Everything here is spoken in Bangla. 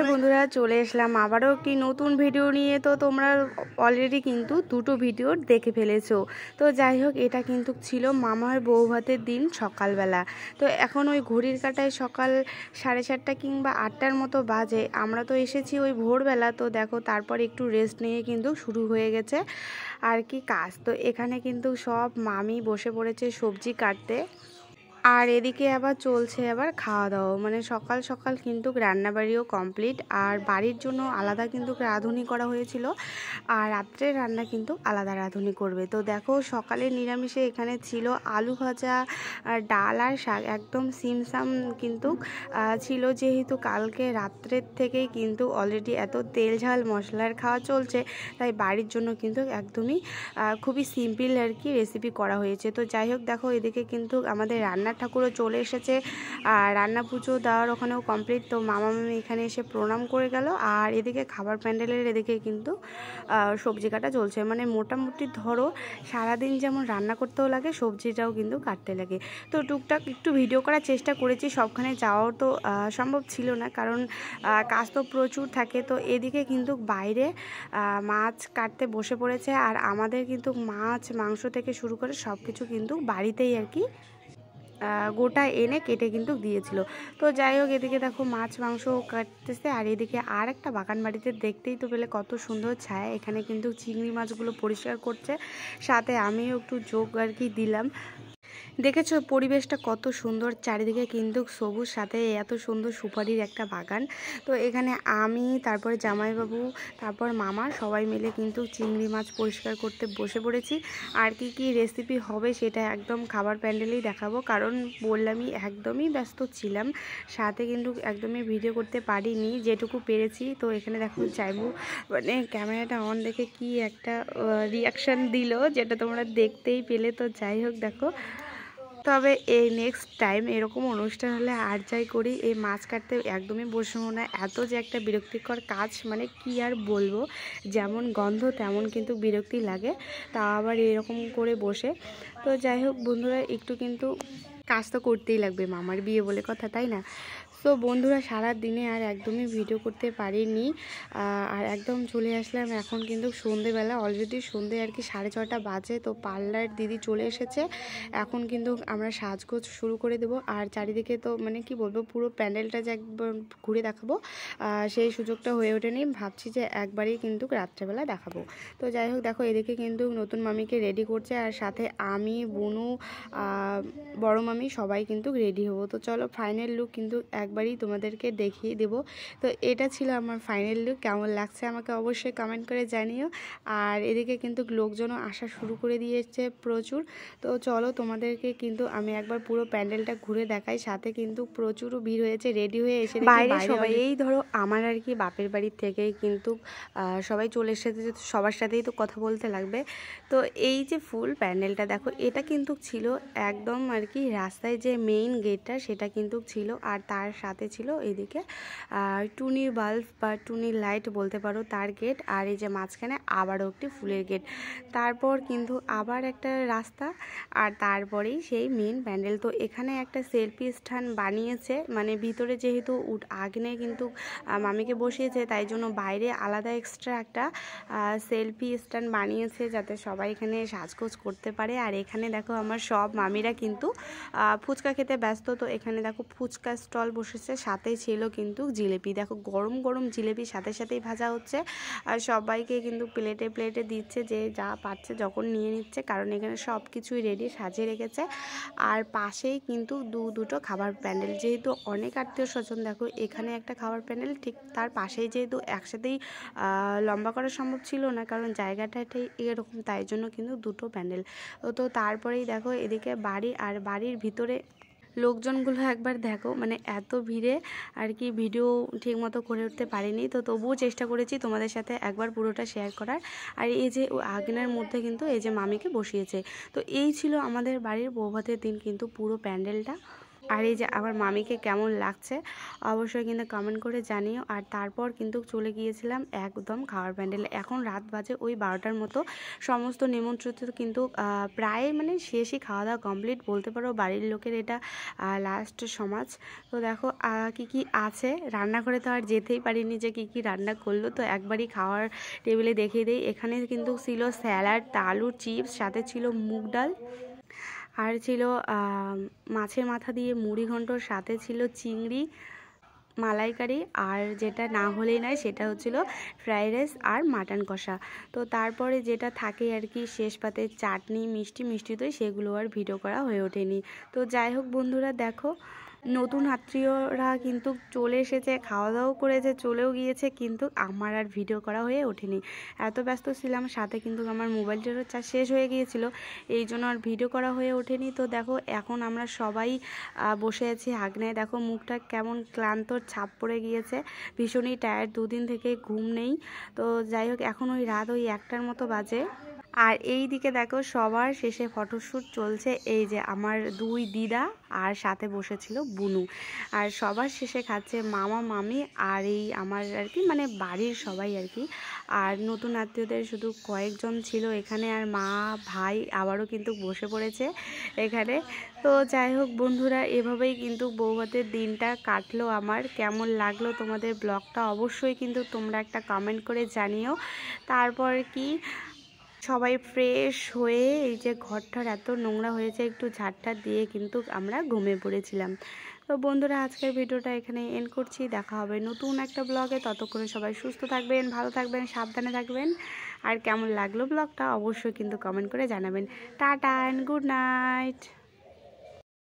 বন্ধুরা চলে এসলাম আবারও একটি নতুন ভিডিও নিয়ে। তো তোমরা অলরেডি কিন্তু দুটো ভিডিও দেখে ফেলেছো। তো যাই হোক, এটা কিন্তু ছিল মামার বউ ভাতের দিন সকালবেলা। তো এখন ওই ঘড়ির কাঁটায় সকাল 7:30 কিংবা 8টার মতো বাজে। আমরা তো এসেছি ওই ভোরবেলা। তো দেখো, তারপর একটু রেস্ট নিয়ে কিন্তু শুরু হয়ে গেছে আর কি কাজ। তো এখানে কিন্তু সব মামি বসে পড়েছে সবজি কাটতে, আর এদিকে আবার চলছে আবার খাওয়া দাওয়া। মানে সকাল সকাল কিন্তু রান্নাবাড়িও কমপ্লিট, আর বাড়ির জন্য আলাদা কিন্তু রাঁধুনি করা হয়েছিল, আর রাত্রের রান্না কিন্তু আলাদা রাঁধুনি করবে। তো দেখো, সকালে নিরামিষে এখানে ছিল আলু ভাজা, ডাল আর শাক, একদম সিমসাম কিন্তু ছিল। যেহেতু কালকে রাত্রের থেকেই কিন্তু অলরেডি এত তেল ঝাল মশলার খাওয়া চলছে, তাই বাড়ির জন্য কিন্তু একদমই খুবই সিম্পল আর কি রেসিপি করা হয়েছে। তো যাই হোক, দেখো এদিকে কিন্তু আমাদের রান্নার ঠাকুরও চলে এসেছে, আর রান্না পুজো দেওয়ার ওখানেও কমপ্লিট। তো মামা মামি এখানে এসে প্রণাম করে গেল, আর এদিকে খাবার প্যান্ডেলের এদিকে কিন্তু সবজি কাটা চলছে। মানে মোটামুটি ধরো সারাদিন যেমন রান্না করতেও লাগে, সবজিটাও কিন্তু কাটতে লাগে। তো টুকটাক একটু ভিডিও করার চেষ্টা করেছি, সবখানে যাওয়াও তো সম্ভব ছিল না, কারণ কাজ তো প্রচুর থাকে। তো এদিকে কিন্তু বাইরে মাছ কাটতে বসে পড়েছে, আর আমাদের কিন্তু মাছ মাংস থেকে শুরু করে সব কিছু কিন্তু বাড়িতেই আর কি গোটা এনে কেটে কিন্তু দিয়েছিল। তো যাই হোক, এদিকে দেখো মাছ মাংস কাটতেছে, আর এদিকে আর একটা বাগান বাড়িতে দেখতেই তো পেলে কত সুন্দর ছায়া। এখানে কিন্তু চিংড়ি মাছগুলো পরিষ্কার করছে, সাথে আমিও একটু যোগ আর কি দিলাম। দেখেছো পরিবেশটা কত সুন্দর, চারিদিকে কিন্তু সবুজ, সাথে এত সুন্দর সুপারির একটা বাগান। তো এখানে আমি, তারপরে জামাইবাবু, তারপর মামা সবাই মিলে কিন্তু চিংড়ি মাছ পরিষ্কার করতে বসে পড়েছি। আর কি কি রেসিপি হবে সেটা একদম খাবার প্যান্ডেলেই দেখাবো, কারণ বললামই একদমই ব্যস্ত ছিলাম, সাথে কিন্তু একদমই ভিডিও করতে পারিনি, যেটুকু পেরেছি। তো এখানে দেখো চাইবো মানে ক্যামেরাটা অন দেখে কি একটা রিয়াকশান দিল, যেটা তোমরা দেখতেই পেলে। তো যাই হোক, দেখো তবে এই নেক্সট টাইম এরকম অনুষ্ঠান হলে আর যাই করি, এই মাছ কাটতে একদমই বসবো না। এত যে একটা বিরক্তিকর কাজ, মানে কি আর বলবো, যেমন গন্ধ তেমন কিন্তু বিরক্তি লাগে, তা আবার এরকম করে বসে। তো যাই হোক বন্ধুরা, একটু কিন্তু কাজ তো করতেই লাগবে, মামার বিয়ে বলে কথা, তাই না? তো বন্ধুরা, সারা দিনে আর একদমই ভিডিও করতে পারিনি, আর একদম চলে আসলাম এখন কিন্তু সন্ধেবেলা। অলরেডি সন্ধে আর কি 6:30 বাজে। তো পার্লার দিদি চলে এসেছে, এখন কিন্তু আমরা সাজগোজ শুরু করে দেবো। আর চারিদিকে তো মানে কি বলবো, পুরো প্যান্ডেলটা যে একবার ঘুরে দেখাবো সেই সুযোগটা হয়ে ওঠেনি, ভাবছি যে একবারই কিন্তু রাত্রেবেলা দেখাবো। তো যাই হোক, দেখো এদিকে কিন্তু নতুন মামিকে রেডি করছে, আর সাথে আমি, বুনু, বড় মামি সবাই কিন্তু রেডি হবো। তো চলো, ফাইনাল লুক কিন্তু একবারই তোমাদেরকে দেখিয়ে দেব। তো এটা ছিল আমার ফাইনাল লুক। কেমন লাগছে আমাকে অবশ্যই কমেন্ট করে জানিও। আর এদিকে কিন্তু লোকজনও আসা শুরু করে দিয়েছে প্রচুর। তো চলো, তোমাদেরকে কিন্তু আমি একবার পুরো প্যান্ডেলটা ঘুরে দেখাই, সাথে কিন্তু প্রচুর ভিড় হয়েছে। রেডি হয়ে এসে বাইরে সবাই, এই ধরো আমার আর কি বাপের বাড়ির থেকেই কিন্তু সবাই চলে এসেছে, সবার সাথেই তো কথা বলতে লাগবে। তো এই যে ফুল প্যান্ডেলটা দেখো, এটা কিন্তু ছিল একদম আর কি রাস্তায় যে মেইন গেটটা, সেটা কিন্তু ছিল, আর তার সাথে ছিল এদিকে টুনি বাল্ব বা টুনি লাইট বলতে পারো, তার গেট, আর এই যে মাঝখানে আবারও একটি ফুলের গেট, তারপর কিন্তু আবার একটা রাস্তা, আর তারপরেই সেই মেইন প্যান্ডেল। তো এখানে একটা সেলফি স্ট্যান্ড বানিয়েছে, মানে ভিতরে যেহেতু আগ্নে কিন্তু মামিকে বসিয়েছে, তাই জন্য বাইরে আলাদা এক্সট্রা একটা সেলফি স্ট্যান্ড বানিয়েছে, যাতে সবাই এখানে সাজগোজ করতে পারে। আর এখানে দেখো আমার সব মামিরা কিন্তু ফুচকা খেতে ব্যস্ত। তো এখানে দেখো ফুচকা স্টল বসেছে, সাথে ছিল কিন্তু জিলেপি। দেখো গরম গরম জিলেপি সাথে সাথেই ভাজা হচ্ছে, আর সবাইকে কিন্তু প্লেটে প্লেটে দিচ্ছে, যে যা পাচ্ছে যখন নিয়ে নিচ্ছে, কারণ এখানে সব কিছুই রেডি সাজিয়ে রেখেছে। আর পাশেই কিন্তু দুটো খাবার প্যান্ডেল, যেহেতু অনেক আত্মীয় স্বজন, দেখো এখানে একটা খাবার প্যান্ডেল, ঠিক তার পাশেই, যেহেতু একসাথেই লম্বা করা সম্ভব ছিল না, কারণ জায়গাটা এরকম, তাই জন্য কিন্তু দুটো প্যান্ডেল। তো তারপরেই দেখো এদিকে বাড়ি, আর বাড়ির ভিতরে লোকজনগুলো একবার দেখো, মানে এত ভিড়ে আর কি ভিডিও ঠিক মতো করে উঠতে পারিনি। তো তবুও চেষ্টা করেছি তোমাদের সাথে একবার পুরোটা শেয়ার করার। আর এই যে আগুনের মধ্যে কিন্তু এই যে মামিকে বসিয়েছে। তো এই ছিল আমাদের বাড়ির বৌভাতের দিন কিন্তু পুরো প্যান্ডেলটা। আর এই যে আমার মামিকে কেমন লাগছে অবশ্যই কিন্তু কমেন্ট করে জানিও। আর তারপর কিন্তু চলে গিয়েছিলাম একদম খাওয়ার প্যান্ডেলে। এখন রাত বাজে ওই 12টার মতো। সমস্ত নিমন্ত্রিত কিন্তু প্রায় মানে শেষই, খাওয়া দাওয়া কমপ্লিট বলতে পারো। বাড়ির লোকের এটা লাস্ট সমাজ। তো দেখো কি কি আছে রান্নাঘরে, তো আর যেতেই পারিনি যে কি কি রান্না করলো, তো একবারই খাওয়ার টেবিলে দেখিয়ে দিই। এখানে কিন্তু ছিল স্যালাড, আলুর চিপস, সাথে ছিল মুগ ডাল, আর ছিল মাছের মাথা দিয়ে মুড়ি ঘন্টর, সাথে ছিল চিংড়ি মালাইকারি, আর যেটা না হলেই নয় সেটা হচ্ছিল ফ্রাইড রাইস আর মাটন কষা। তো তারপরে যেটা থাকে আর কি শেষ পাতে চাটনি, মিষ্টি দই, সেগুলো আর ভিডিও করা হয়ে ওঠেনি। তো যাই হোক বন্ধুরা, দেখো নতুন আত্মীয়রা কিন্তু চলে এসেছে, খাওয়া দাওয়াও করেছে, চলেও গিয়েছে, কিন্তু আমার আর ভিডিও করা হয়ে ওঠেনি। এত ব্যস্ত ছিলাম, সাথে কিন্তু আমার মোবাইলটারও চার্জ শেষ হয়ে গিয়েছিল, এই জন্য আর ভিডিও করা হয়ে ওঠেনি। তো দেখো এখন আমরা সবাই বসে আছি আগ্নেয়। দেখো মুখটা কেমন ক্লান্ত ছাপ পড়ে গিয়েছে, ভীষণই টায়ার্ড, দুদিন থেকে ঘুম নেই। তো যাই হোক এখন ওই রাত ওই 1টার মতো বাজে। আর এই দিকে দেখো সবার শেষে ফটোশ্যুট চলছে। এই যে আমার 2 দিদা আর সাথে বসেছিল বুনু, আর সবার শেষে খাচ্ছে মামা মামি আর এই আমার আর কি মানে বাড়ির সবাই আর কি। আর নতুন আত্মীয়দের শুধু কয়েকজন ছিল এখানে, আর মা ভাই আবারও কিন্তু বসে পড়েছে এখানে। তো যাই হোক বন্ধুরা, এভাবেই কিন্তু বৌভাতের দিনটা কাটলো আমার। কেমন লাগলো তোমাদের ব্লগটা অবশ্যই কিন্তু তোমরা একটা কমেন্ট করে জানিও। তারপর কি সবাই ফ্রেশ হয়ে এই যে ঘরটার এত নোংরা হয়েছে, একটু ঝাড়টা দিয়ে কিন্তু আমরা ঘুমিয়ে পড়েছিলাম। তো বন্ধুরা, আজকের ভিডিওটা এখানে এন্ড করছি। দেখা হবে নতুন একটা ব্লগে। ততক্ষণে সবাই সুস্থ থাকবেন, ভালো থাকবেন, সাবধানে থাকবেন। আর কেমন লাগলো ব্লগটা অবশ্যই কিন্তু কমেন্ট করে জানাবেন। Tata and good night.